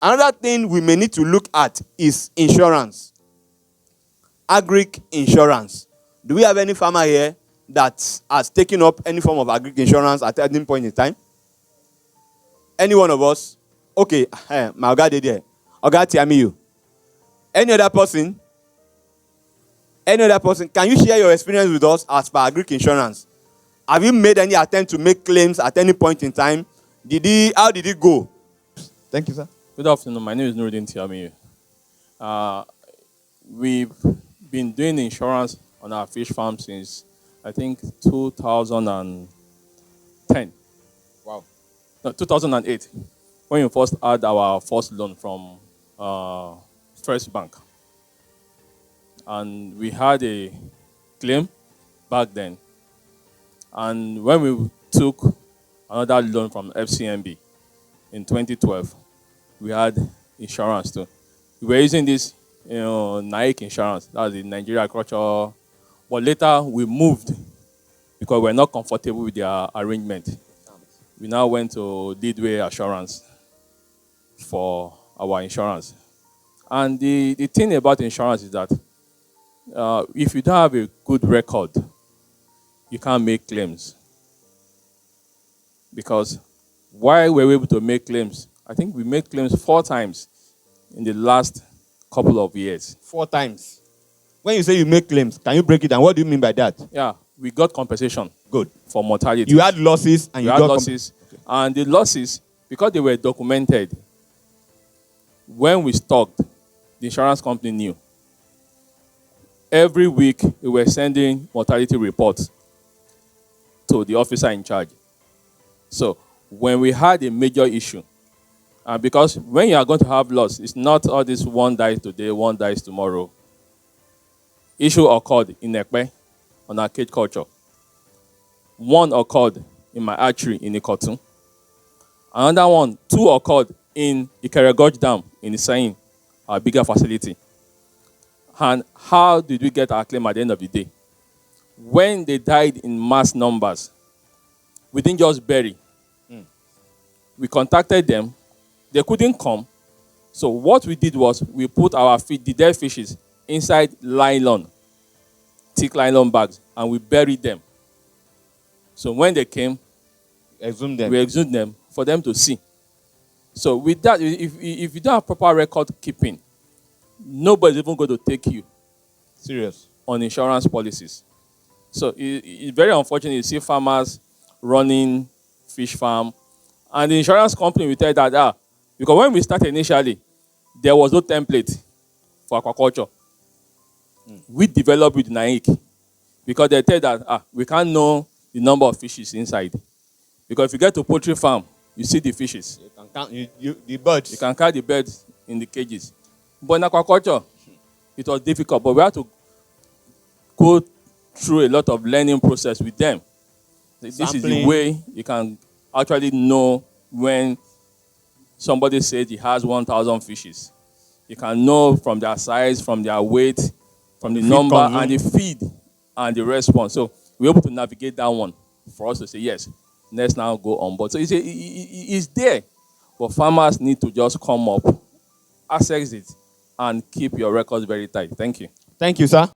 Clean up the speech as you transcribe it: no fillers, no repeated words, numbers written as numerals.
Another thing we may need to look at is insurance. Agric insurance. Do we have any farmer here that has taken up any form of agric insurance at any point in time? Any one of us? Okay, my Oga did there. Oga Tiamiyu. Any other person? Any other person? Can you share your experience with us as per agric insurance? Have you made any attempt to make claims at any point in time? How did it go? Thank you, sir. Good afternoon. My name is Nuruddin Tiamiyu. We've been doing insurance on our fish farm since, I think, 2010. Wow. No, 2008, when we first had our first loan from First Bank. And we had a claim back then. And when we took another loan from FCMB in 2012, we had insurance too. We were using this, NAIC insurance, that's the Nigeria Agriculture. But later we moved because we're not comfortable with their arrangement. We now went to Leadway Assurance for our insurance. And the thing about insurance is that if you don't have a good record, you can't make claims. Because why were we able to make claims? I think we made claims 4 times in the last couple of years. 4 times. When you say you make claims, can you break it down? What do you mean by that? Yeah, we got compensation. Good. For mortality. You had losses and we had losses. Okay. And the losses, because they were documented, when we stocked, the insurance company knew. Every week, we were sending mortality reports to the officer in charge. So when we had a major issue, because when you are going to have loss, it's not all this one dies today, one dies tomorrow. Issue occurred in Ekpe on our cage culture. One occurred in my archery in Ikotun. Another one, 2 occurred in Ikeregoj Dam in Isain, our bigger facility. And how did we get our claim at the end of the day? When they died in mass numbers, we didn't just bury. We contacted them. They couldn't come. So what we did was we put the dead fishes inside thick nylon bags, and we buried them. So when they came, we exhumed them for them to see. So with that, if you don't have proper record keeping, nobody's even going to take you serious on insurance policies. So it's very unfortunate you see farmers running fish farm, and the insurance company will tell that, because when we started initially, there was no template for aquaculture. We developed with NAIC because they tell that we can't know the number of fishes inside. Because if you get to poultry farm, you see the fishes. You can count the birds. You can count the birds in the cages. But in aquaculture, it was difficult. But we had to go through a lot of learning process with them. This is the way you can actually know when somebody says he has 1,000 fishes. You can know from their size, from their weight, from the number and the feed and the response. So we're able to navigate that one for us to say, yes, let's now go on board. So it's there. But farmers need to just come up, access it, and keep your records very tight. Thank you. Thank you, sir.